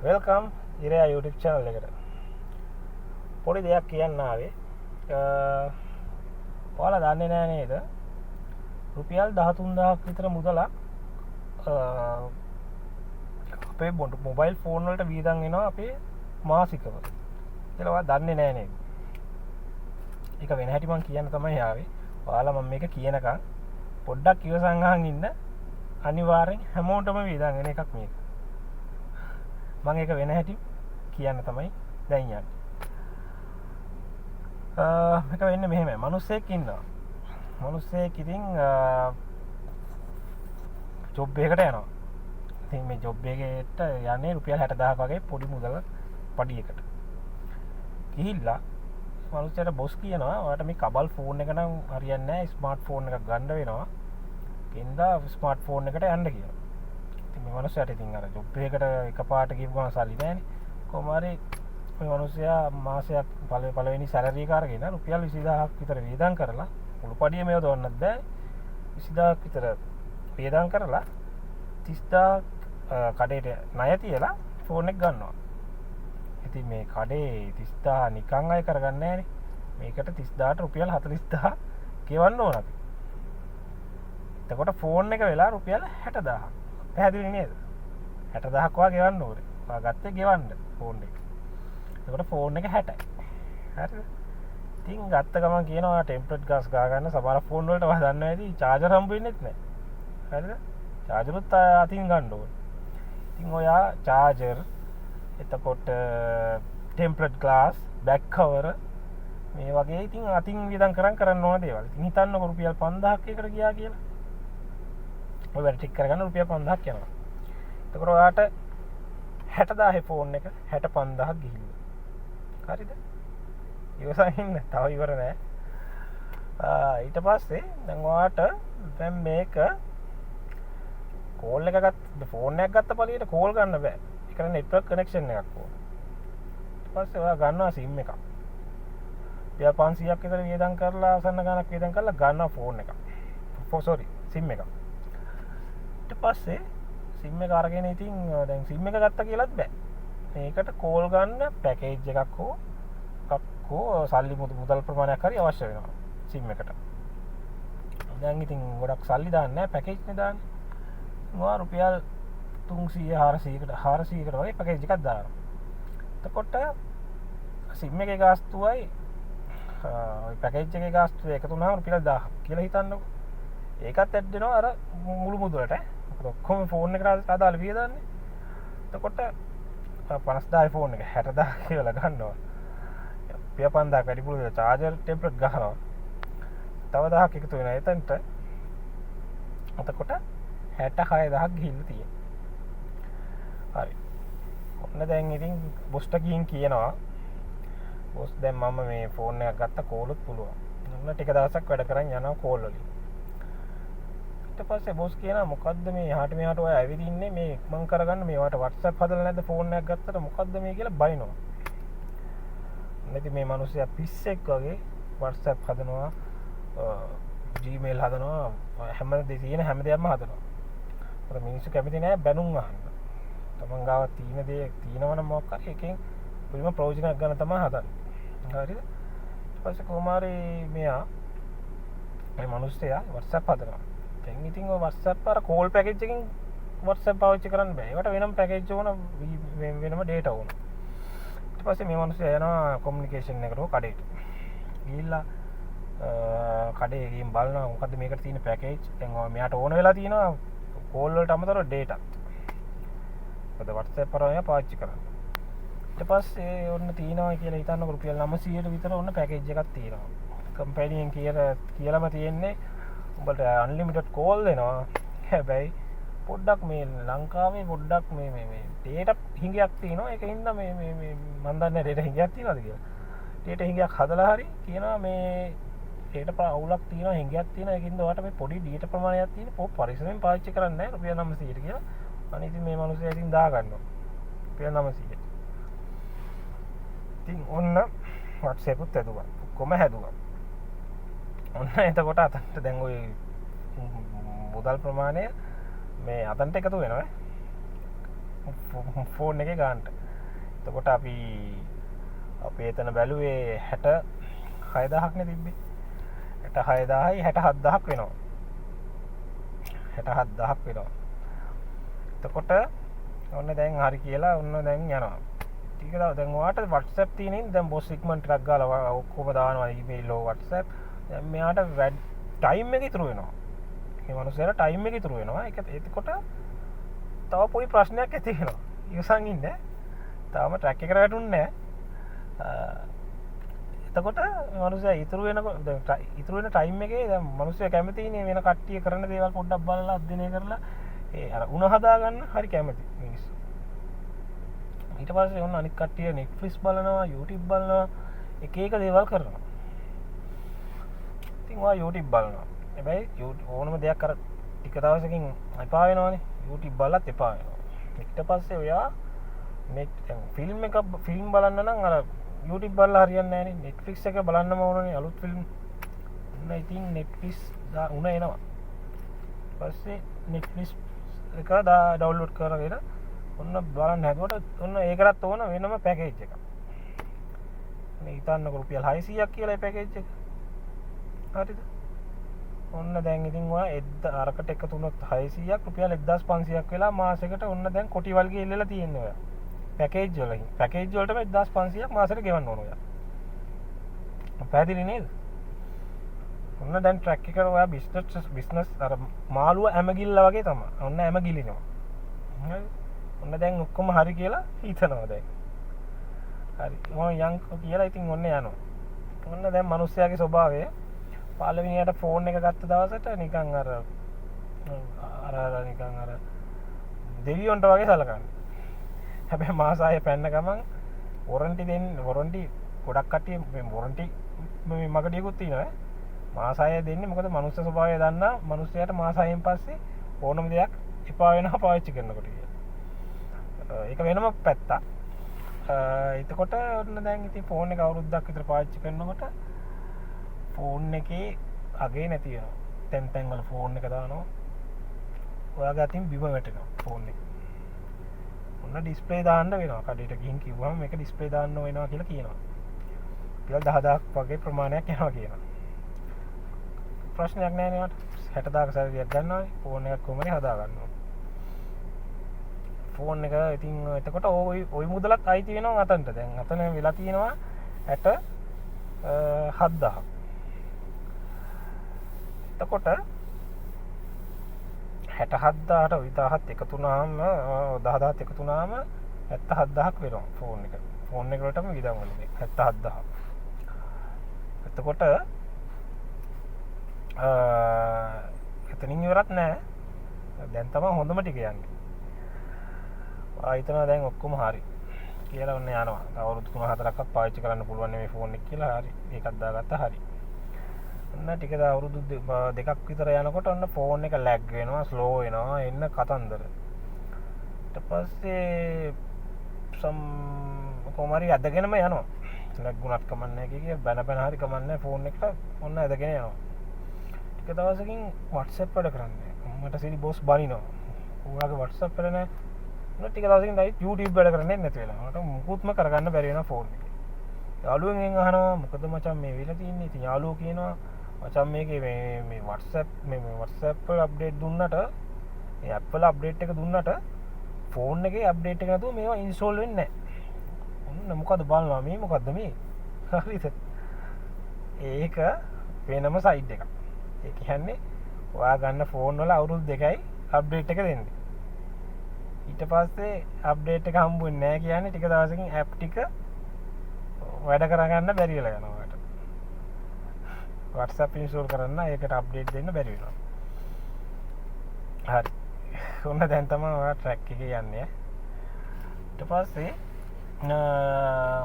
Welcome ඉරයා YouTube channel එකට. පොඩි දෙයක් කියන්න ආවේ. ඔයාලා දන්නේ නැහැ නේද? රුපියල් 13000ක් විතර මුදලක් අපේ මොබයිල් ෆෝන් වලට වීදන් වෙනවා අපේ මාසිකව. කියලා ඔයා දන්නේ නැහැ නේද? ඒක වෙන හැටි මං කියන්න තමයි ආවේ. ඔයාලා මම මේක කියනකම් පොඩ්ඩක් ඉවසන් අහන් ඉන්න. අනිවාර්යෙන් හැමෝටම වීදන් වෙන එකක් මේක. මම ඒක වෙන හැටි කියන්න තමයි දැන් යන්නේ. මේක වෙන්නේ මෙහෙමයි. මිනිස්සෙක් ඉන්නවා. මිනිස්සෙක් ඉතින් ජොබ් එකකට යනවා. ඉතින් මේ ජොබ් එකට යන්නේ රුපියල් 60000ක් වගේ පොඩි මුදල පඩියකට. ගිහිල්ලා මිනිස්සුන්ට බොස් කියනවා ඔයාලට මේ කබල් ෆෝන් එක නම් හරියන්නේ නැහැ. ස්මාර්ට් ෆෝන් එකක් ගන්න වෙනවා. එන්දා ස්මාර්ට් ෆෝන් එකට යන්න කියනවා. මේ මනුස්සයාට ඉතින් අර ජොබ් එකකට එකපාරට ගිහපු ගමන් සල්ලි නැහැනේ. කොහොම හරි මේ මනුස්සයා මාසයක් පළවෙනි සැලරි එක අරගෙන රුපියල් 20000ක් විතර වේදම් කරලා මුළු පඩියම යොදවන්නත් බෑ. 20000ක් විතර වේදම් කරලා 30000 කඩේට ණය තියලා ෆෝන් එක ගන්නවා. ඉතින් මේ කඩේ 30000 නිකන් අය කරගන්නේ නැහැනේ. මේකට 30000ට රුපියල් 40000 ගෙවන්න ඕන අපි. එතකොට ෆෝන් එක වෙලා රුපියල් 60000. පැහැදිලි නේද? 60000ක් වගේ ගෙවන්න ඕනේ. ඔයා ගත්තේ ගෙවන්න ෆෝන් එක. එතකොට ෆෝන් එක 60යි. හරිද? ඉතින් ගත්ත ගමන් කියනවා ටෙම්පරේචර් ගාස් ගා ගන්න සමහර ෆෝන් වලට ඔයා දන්නවා ඇති චාර්ජර් හම්බ වෙන්නේත් නැහැ. හරිද? චාර්ජරුත් අතින් ගන්න ඕනේ. ඉතින් ඔයා චාර්ජර් එතකොට ටෙම්පරේචර් ග්ලාස් බෑක් කවර් මේ වගේ ඉතින් අතින් වියදම් කරන්න ඕන දේවල්. ඉතින් හිතන්නකො රුපියල් 5000ක් එකට ගියා කියලා. ඔය වැඩ ටික කරගන්න රුපියල් 5000ක් යනවා. එතකොට ඔයාට 60000 ෆෝන් එක 65000ක් ගිහිල්ලා. හරිද? ඉවසන් ඉන්න. තව ඉවර නෑ. ඊට පස්සේ දැන් ඔයාට දැන් මේක කෝල් එක ගත්ත ෆෝන් එකක් ගත්ත පළියට කෝල් ගන්න බෑ. ඒකට නෙට්වර්ක් කනෙක්ෂන් එකක් ඕන. ඊට පස්සේ ඔයා ගන්නවා SIM එකක්. 500ක් විතර වියදම් කරලා අසන්න ගානක් වියදම් කරලා ගන්නවා ෆෝන් එකක්. SIM එකක්. ඊට පස්සේ SIM එක අරගෙන ඉතින් දැන් SIM එක ගත්තා කියලාත් බෑ. මේකට කෝල් ගන්න පැකේජ් එකක් හෝ සල්ලි මුදල් ප්‍රමාණයක් හරි අවශ්‍ය වෙනවා SIM එකට. දැන් ඉතින් ගොඩක් සල්ලි දාන්නේ නැහැ පැකේජ් නේ දාන්නේ. මොනවා රුපියල් 300 400කට වගේ පැකේජ් එකක් දානවා. එතකොට SIM එකේ ගාස්තුවයි ඔය පැකේජ් එකේ ගාස්තුව එකතු වුණාම රුපියල් 1000 කියලා හිතන්නකො. ඒකත් ඇඩ් වෙනවා අර මුළු මුදලට. ඔක්කොම ෆෝන් එකට අදාළ වියදන්නේ. එතකොට 50000 ෆෝන් එක 60000 කියලා ගන්නවා. 5000 වැඩිපුර චාර්ජර් ටෙම්පරේචර් ගහනවා. තව 1000ක් එකතු වෙනවා එතනට. එතකොට 66000ක් ගිහිල්ලා තියෙනවා. හරි. ඔන්න දැන් ඉතින් බොස්ට ගිහින් කියනවා බොස් දැන් මම මේ ෆෝන් එකක් ගත්ත කෝලුත් පුළුවන්. ඔන්න ටික දවසක් වැඩ කරන් යනවා කෝල් වලින්. ඊට පස්සේ බොස් කියනවා මොකද්ද මේ එහාට මෙහාට ඔය ඇවිදින්නේ මේ ඉක්මන් කරගන්න මේවට WhatsApp හදලා නැද්ද ෆෝන් එකක් ගත්තට මොකද්ද මේ කියලා බයිනවා. නැති මේ මිනිස්සයා පිස්සෙක් වගේ WhatsApp හදනවා Gmail හදනවා හැම දෙයක්ම හදනවා. අර මිනිස්සු කැමති නෑ බැනුම් අහන්න. තමන් ගාව තියෙන දේ තියෙනවනම් මොකක් හරි එකෙන් පුදුම ප්‍රයෝජනයක් ගන්න තමයි හදන්නේ. හරිද? ඊට පස්සේ කොමාරි මෙයා මේ මිනිස්සයා WhatsApp හදනවා. දැන් ඉතින් ඔය WhatsApp අර කෝල් පැකේජ් එකකින් WhatsApp පාවිච්චි කරන්න බෑ. ඒකට වෙනම පැකේජ් ඕන වෙනම data ඕන. ඊට පස්සේ මේ මිනිස්සයා යනවා කොමියුනිකේෂන් එකට කඩේට. ගිහිල්ලා කඩේ ගිහින් බලනවා මොකද්ද මේකට තියෙන පැකේජ්. දැන් මෙයාට ඕන වෙලා තියෙනවා කෝල් වලට අමතරව data. මොකද WhatsApp කරා පාවිච්චි කරන්නේ. ඊට පස්සේ ඔන්න තියෙනවා කියලා හිතන්නකො රුපියල් 900ට විතර ඔන්න පැකේජ් එකක් තියෙනවා. කම්පැනියෙන් කියලාම තියෙන්නේ උඹට අන්ලිමිටඩ් කෝල් දෙනවා. හැබැයි පොඩ්ඩක් මේ ලංකාවේ පොඩ්ඩක් මේ data හිඟයක් තියෙනවා. ඒකින්ද මේ මන් දන්නේ data හිඟයක් තියෙනවද කියලා. data හිඟයක් හදලා හරි කියනවා මේ data අවුලක් තියෙනවා හිඟයක් තියෙනවා. ඒකින්ද ඔයාලට මේ පොඩි data ප්‍රමාණයක් තියෙන පරිස්සමෙන් පාවිච්චි කරන්න නැහැ රුපියල් 900ට කියලා. අනේ ඉතින් මේ මිනිස්සයා ඉතින් දා ගන්නවා. රුපියල් 900ට. ඉතින් ඔන්න WhatsApp උත් ඇදුවා. කොහොම හැදුවා. ඔන්න එතකොට අතන්ට දැන් ඔය මුදල් ප්‍රමාණය මේ අතන්ට එකතු වෙනවා. ෆෝන් එක ගාන්ට. එතකොට අපි අපේ එතන බැලුවේ 66,000ක්නේ තිබ්බේ. 66,000යි 67,000ක් වෙනවා. 67,000ක් වෙනවා. එතකොට ඔන්න දැන් හරි කියලා ඔන්න දැන් යනවා. ටික දැන් ඔයාට WhatsApp තියෙනින් දැන් බොස් සිග්මන්ට් එකක් ගාලා ඔක්කොම දානවා ඊමේල් හෝ WhatsApp. දැන් මෙයාට ටයිම් එක ඉතුරු වෙනවා. මේ මනුස්සයාට ටයිම් එක ඉතුරු වෙනවා. ඒක එතකොට තව පොඩි ප්‍රශ්නයක් ඇති වෙනවා. ඉවසන් ඉන්න. තාම ට්‍රැක් එකට වැටුන්නේ නැහැ. එතකොට මනුස්සයා ඉතුරු වෙන ටයිම් එකේ දැන් මනුස්සයා කැමතිනේ වෙන කට්ටිය කරන දේවල් පොඩ්ඩක් බලලා අධ්‍යයනය කරලා ඒ අර උණ හදා ගන්න හරි කැමති මිනිස්සු. ඊට පස්සේ ඔන්න අනිත් කට්ටිය Netflix බලනවා, YouTube බලනවා, එක එක දේවල් කරනවා. ඉතින් ඔයා YouTube බලනවා. හැබැයි ඕනම දෙයක් අර ටික දවසකින් එපා වෙනවනේ. YouTube බලලත් එපා වෙනවා. ඊට පස්සේ ඔයා ෆිල්ම් බලන්න නම් අර YouTube බලලා හරියන්නේ නැහැනේ. Netflix එක බලන්නම ඕනනේ අලුත් ෆිල්ම්. ඔන්න ඉතින් Netflix උණ එනවා. පස්සේ Netflix එක ඩවුන්ලෝඩ් කරගෙන ඔන්න බලන්න හැදුවට ඔන්න ඒකටත් ඕන වෙනම පැකේජ් එකක්. මේ හිතන්නකො රුපියල් 600ක් කියලා ඒ පැකේජ් එක. හරිද? ඔන්න දැන් ඉතින් ඔයා අරකට එක තුනත් 600ක් රුපියල් 1500ක් වෙලා මාසෙකට ඔන්න දැන් කොටි වල්ගේ ඉල්ලලා තියෙනවා ඔයා. පැකේජ් වලින්. පැකේජ් වලටම 1500ක් මාසෙට ගෙවන්න ඕන ඔයා. පැහැදිලි නේද? ඔන්න දැන් ට්‍රැක් එකට ඔයා බිස්නස් අර මාළුව ඇමගිල්ලා වගේ තමයි. ඔන්න ඇමගිලිනවා. හරි. ඔන්න දැන් ඔක්කොම හරි කියලා හිතනවා දැන්. හරි. මම යන් කියලා ඉතින් ඔන්න යනවා. ඔන්න දැන් මිනිස්සයාගේ ස්වභාවය පළවෙනියට ෆෝන් එක ගත්ත දවසට නිකන් අර නිකන් අර දෙවියන්ට වගේ සලකන්නේ. හැබැයි මාස 6 පැන්න ගමන් වොරන්ටි ගොඩක් කට්ටිය මේ වොරන්ටි මේ මගඩියකුත් තියෙනවා. මාස 6 දෙන්නේ මොකද මනුස්ස ස්වභාවය දන්නා මිනිස්සයාට මාස 6න් පස්සේ ඕනම දෙයක් එපා වෙනවා පාවිච්චි කරනකොට කියලා. ඒක වෙනම පැත්තක්. එතකොට ඔන්න දැන් ඉතින් ෆෝන් එක අවුරුද්දක් විතර පාවිච්චි කරනකොට ෆෝන් එකේ අගේ නැති වෙනවා. තැන් වල ෆෝන් එක දානවා. ඔයාගේ අතින් බිම වැටෙනවා ෆෝන් එක. ඔන්න ඩිස්ප්ලේ දාන්න වෙනවා. කඩේට ගිහින් කිව්වම මේක ඩිස්ප්ලේ දාන්න වෙනවා කියලා කියනවා. ඊළඟ 10000ක් වගේ ප්‍රමාණයක් යනවා කියනවා. ප්‍රශ්නයක් නැහැ නේ මට. 60000ක සැලරියක් ගන්නවා. ෆෝන් එකක් කොහමද හදා ගන්නවා. ෆෝන් එක ඉතින් එතකොට ওই මුදලත් අයිති වෙනවා අතන්ට. දැන් අතන වෙලා තියෙනවා 7000ක්. එතකොට 67000ට 20000ත් එකතු වුණාම 10000ත් එකතු වුණාම 77000ක් වෙනවා ෆෝන් එක. ෆෝන් එක වලටම විදන් වලින් 77000. එතකොට එතනින් ඉවරත් නෑ. දැන් තමයි හොඳම ටික යන්නේ. ආයතන දැන් ඔක්කොම හරි කියලා ඔන්න යනවා. අවුරුදු 3-4ක්වත් පාවිච්චි කරන්න පුළුවන් මේ ෆෝන් එක කියලා හරි. ඒකත් දාගත්තා හරි. ඔන්න ටික අවුරුදු දෙකක් විතර යනකොට ඔන්න ෆෝන් එක ලැග් වෙනවා, ස්ලෝ වෙනවා, එන්න කතන්දර. ඊට පස්සේ කොහමරි ඇදගෙනම යනවා. ලැග් ගුණත් කමන්නේ කිය බැන හරි කමන්නේ ෆෝන් එක ඔන්න ඇදගෙන යනවා. ටික දවසකින් WhatsApp වැඩ කරන්නේ. මට සිරි බොස් බනිනවා. ඔයාගේ WhatsApp වැඩ නැහැ. ටික දවසකින් YouTube වැඩ කරන්නේ නැති වෙලා. මට මුකුත්ම කරගන්න බැරි වෙනවා ෆෝන් එකේ. යාළුවෙන් අහනවා මොකද මචං මේ වෙලා තින්නේ? ඉතින් යාළුවෝ කියනවා මචං මේකේ මේ WhatsApp වල අප්ඩේට් දුන්නට මේ app වල අප්ඩේට් එක දුන්නට ෆෝන් එකේ අප්ඩේට් එක නැතුව මේවා ඉන්ස්ටෝල් වෙන්නේ නැහැ. ඔන්න මොකද බලනවා මේ මොකද්ද මේ? හරිද? ඒක වෙනම සයිඩ් එකක්. ඒ කියන්නේ ඔයා ගන්න ෆෝන් වල අවුරුදු 2යි අප්ඩේට් එක දෙන්නේ. ඊට පස්සේ අප්ඩේට් එක හම්බුන්නේ නැහැ කියන්නේ ටික දවසකින් ඇප් ටික වැඩ කරගන්න බැරි වෙලා යනවා ඔයාලට. WhatsApp ඉන්ස්ටෝල් කරන්න ඒකට අප්ඩේට් දෙන්න බැරි වෙනවා. හරි. ඔන්න දැන් තමයි ඔයා ට්‍රැක් එකේ යන්නේ. ඊට පස්සේ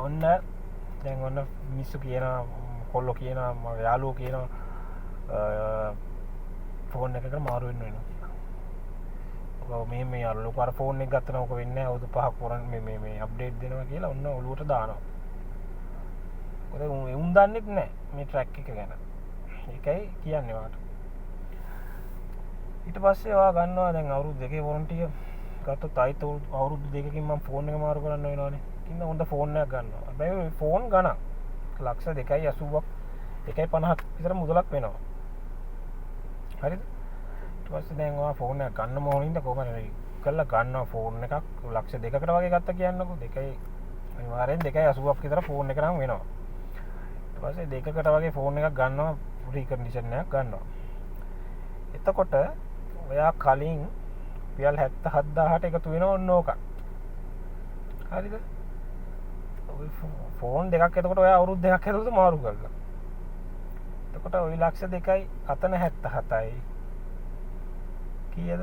ඔන්න දැන් ඔන්න මිස්සු කියනවා කොල්ලෝ කියනවා මගේ යාළුවෝ කියනවා ෆෝන් එකකට මාරු වෙන්න වෙනවා. මේ යාළුවෝ අර ෆෝන් එක ගත්තා නම් ඔක වෙන්නේ නැහැ. අවුරුදු 5ක් වරන් මේ අප්ඩේට් දෙනවා කියලා ඔන්න ඔලුවට දානවා. මොකද උන් දන්නෙත් නැහැ මේ ට්‍රැක් එක ගැන. ඒකයි කියන්නේ වාට. ඊට පස්සේ ඔයා ගන්නවා දැන් අවුරුදු 2 වොරන්ටි ගත්තොත් ආයිත් අවුරුදු දෙකකින් මම ෆෝන් එක මාරු කරන්න වෙනවනේ. ඉතින් හොඳ ෆෝන් එකක් ගන්නවා. හැබැයි ෆෝන් ගණන් ලක්ෂ 2.80ක් 2.50ක් විතර මුදලක් වෙනවා. හරිද? ඊට පස්සේ දැන් ඔයා ෆෝන් එකක් ගන්න ඕනින්ද කොහමද කරලා ගන්නවා ෆෝන් එකක් ලක්ෂ 2කට වගේ ගත්තා කියන්නකෝ. 2යි අනිවාර්යෙන් 2.80ක් විතර ෆෝන් එක නම් වෙනවා. ඊට පස්සේ 2කට වගේ ෆෝන් එකක් ගන්නවා රීකන්ඩිෂන් එකක් ගන්නවා. එතකොට ඔයා කලින් රුපියල් 77000ට එකතු වෙනවා ඔන්න ඕක. හරිද? ඔය ෆෝන් දෙකක් එතකොට ඔයා අවුරුදු දෙකක් ඇතුළත මාරු කරලා. එතකොට ওই ලක්ෂ 2යි අතන 77යි. කීයද?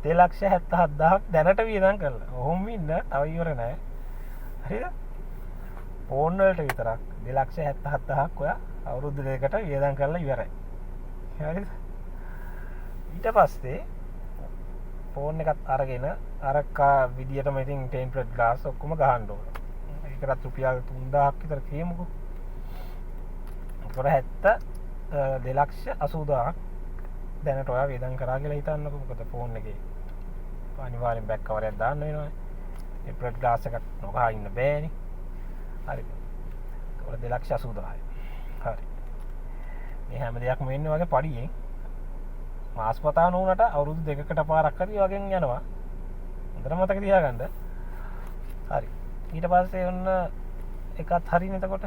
2,77,000ක් දැනට වියදම් කරලා. ඔහොම ඉන්න තව ඉවර නෑ. හරිද? ෆෝන් වලට විතරක් 2,77,000ක් ඔයා අවුරුදු දෙකකට වියදම් කරලා ඉවරයි. හරිද? ඊට පස්සේ ෆෝන් එකත් අරගෙන අර විදියටම ඉතින් ටෙම්ප්ලේට් ග්ලාස් ඔක්කොම ගහන්න ඕන. ඒකටත් රුපියල් 3,000ක් විතර කියමුකෝ. ඒකට 2,80,000ක් දැනට ඔයා වියදම් කරා කියලා හිතන්නකෝ. මොකද ෆෝන් එකේ අනිවාර්යෙන් බෑක් කවර් එකක් දාන්න වෙනවනේ. ටෙම්ප්ලේට් ග්ලාස් එකක් නොගහ ඉන්න බෑනේ. හරිද? ඒකට 2,80,000යි. හරි. මේ හැම දෙයක්ම වෙන්නේ වගේ පඩියෙන් මාස්පතාන වුණට අවුරුදු දෙකකට පාරක් හරි වගෙන් යනවා. හොඳට මතක තියාගන්න. හරි. ඊට පස්සේ ඔන්න එකත් හරිනේ එතකොට.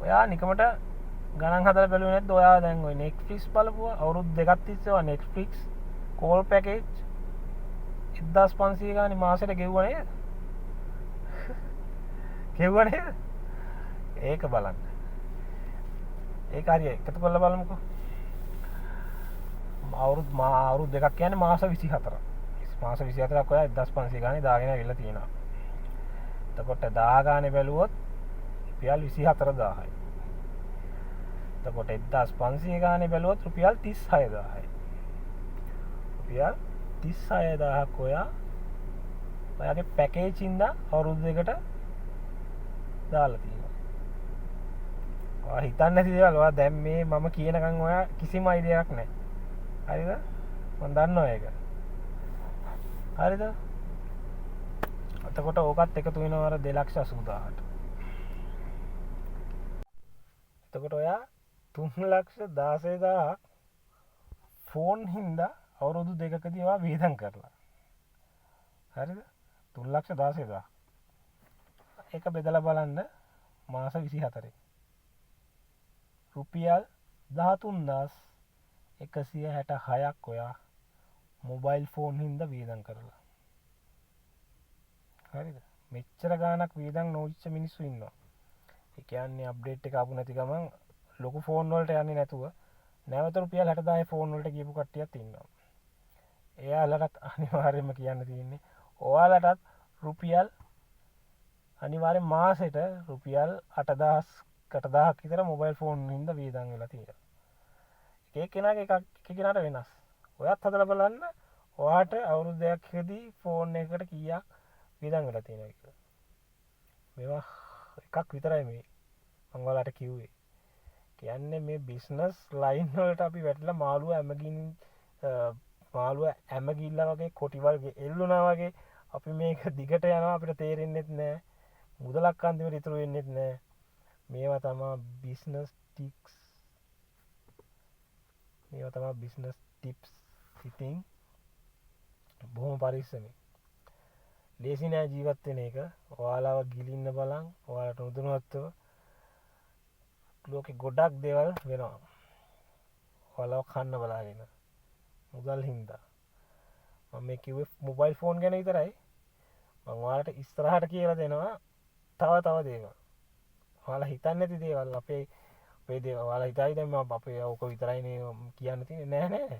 ඔයා නිකමට ගණන් හදලා බැලුවේ නැද්ද? ඔයා දැන් ওই Netflix බලපුවා අවුරුදු දෙකක් තිස්සේ ඔයා Netflix කෝල් පැකේජ් 1500 ගානේ මාසෙට ගෙවුවා නේද? ගෙවුවා නේද? ඒක බලන්න. ඒක හරිය එකතු කරලා බලමුකෝ. අවුරුදු දෙකක් කියන්නේ මාස 24ක්. මාස 24ක් ඔයා 1500 ගානේ දාගෙන ඇවිල්ලා තියෙනවා. එතකොට 10 ගානේ බැලුවොත් රුපියල් 24000යි. එතකොට 1500 ගානේ බැලුවොත් රුපියල් 36000යි. රුපියල් 36000ක් ඔයාගේ පැකේජ් ඉඳලා අවුරුදු දෙකට දාලා තියෙනවා. ඔයා හිතන්නේ නැති දේවල් ඔයා දැන් මේ මම කියනකම් ඔයා කිසිම අයිඩියාවක් නැහැ. හරිද? මම දන්නවා ඒක. හරිද? එතකොට ඕකත් එකතු වෙනවා අර 2,80,000ට. එතකොට ඔයා 3,16,000ක් ෆෝන් හින්දා අවුරුදු දෙකකදී ඔයා වියදම් කරලා. හරිද? 3,16,000. ඒක බෙදලා බලන්න මාස 24. රුපියල් 13,166ක් ඔයා මොබයිල් ෆෝන් හින්දා වියදම් කරලා. හරිද? මෙච්චර ගාණක් වියදම් නොවිච්ච මිනිස්සු ඉන්නවා. ඒ කියන්නේ අප්ඩේට් එක ආපු නැති ගමන් ලොකු ෆෝන් වලට යන්නේ නැතුව නැවත රුපියල් 60,000 ෆෝන් වලට ගියපු කට්ටියත් ඉන්නවා. එයාලටත් අනිවාර්යයෙන්ම කියන්න තියෙන්නේ ඔයාලටත් රුපියල් අනිවාර්යෙන් මාසෙට රුපියල් 8,000ක් විතර මොබයිල් ෆෝන් හින්දා වියදම් වෙලා තියෙනවා. එක කෙනාගේ එක කෙනාට වෙනස්. ඔයත් හදලා බලන්න ඔයාට අවුරුදු දෙකකදී ෆෝන් එකකට කීයක් වියදම් වෙලා තියෙනවා කියලා. මේවා එකක් විතරයි මේ මම ඔයාලට කිව්වේ. කියන්නේ මේ බිස්නස් ලයින් වලට අපි වැටලා මාළුව ඇමගිල්ලා වගේ කොටි වර්ගේ එල්ලුණා වගේ අපි මේක දිගට යනවා අපිට තේරෙන්නෙත් නැහැ. මුදලක් අන්තිමට ඉතුරු වෙන්නෙත් නැහැ. මේවා තමයි බිස්නස් ටික්ස්. මේවා තමයි බිස්නස් ටිප්ස්. ඉතින් බොහොම පරිස්සමෙන්. ලේසි නෑ ජීවත් වෙන එක. ඔයාලව ගිලින්න බලන් ඔයාලට උදුනවත්ව ලෝකෙ ගොඩක් දේවල් වෙනවා. ඔයාලව කන්න බලාගෙන මුදල් හින්දා. මම මේ කිව්වේ මොබයිල් ෆෝන් ගැන විතරයි. මම ඔයාලට ඉස්සරහට කියලා දෙනවා තව දේවල්. ඔයාලා හිතන්නේ නැති දේවල් අපේ දේවල් ඔයාලා හිතයි දැන් මම අපේ ඕක විතරයිනේ කියන්න තියෙන්නේ නෑ.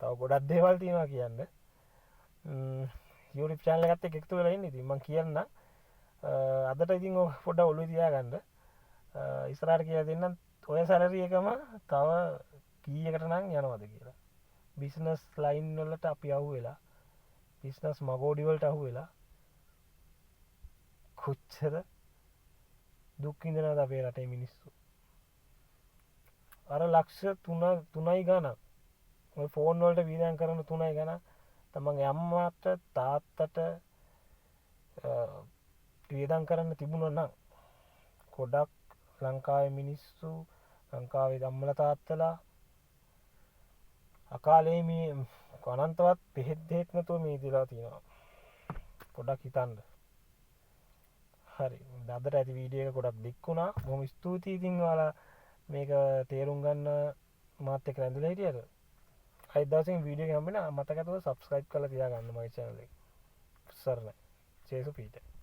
තව ගොඩක් දේවල් තියෙනවා කියන්න. YouTube channel එකත් එක්ක එකතු වෙලා ඉන්න ඉතින් මම කියන්න අදට ඉතින් ඔය පොඩ්ඩක් ඔළුවේ තියාගන්න ඉස්සරහට කියලා දෙන්නම් ඔය සැලරි එකම තව කීයකට නම් යනවද කියලා බිස්නස් ලයින් වලට අපි අහුවෙලා බිස්නස් මගෝඩි වලට අහුවෙලා කොච්චර දුක් විඳිනවද අපේ රටේ මිනිස්සු අර ලක්ෂ 3යි ගණන් ෆෝන් වලට වීදන් කරන 3යි ගැන තමන්ගේ අම්මාට තාත්තට වියදම් කරන්න තිබුණා නම් ගොඩක් ලංකාවේ මිනිස්සු ලංකාවේ අම්මලා තාත්තලා අකාලේ මේ අනන්තවත් බෙහෙත් දෙහෙත් නැතුව මේ ඉඳලා තියෙනවා. පොඩ්ඩක් හිතන්න. හරි. අදට ඇති වීඩියෝ එක ගොඩක් දික් වුණා. බොහොම ස්තුතියි ඉතින් ඔයාලා මේක තේරුම් ගන්න මාත් එක්ක රැඳිලා හිටියට. අයිත් දවසේ වීඩියෝ එක හම්බෙන්න මතක තව subscribe කරලා තියාගන්න මගේ channel එක. සර් නෑ. ජේසු පීටර්.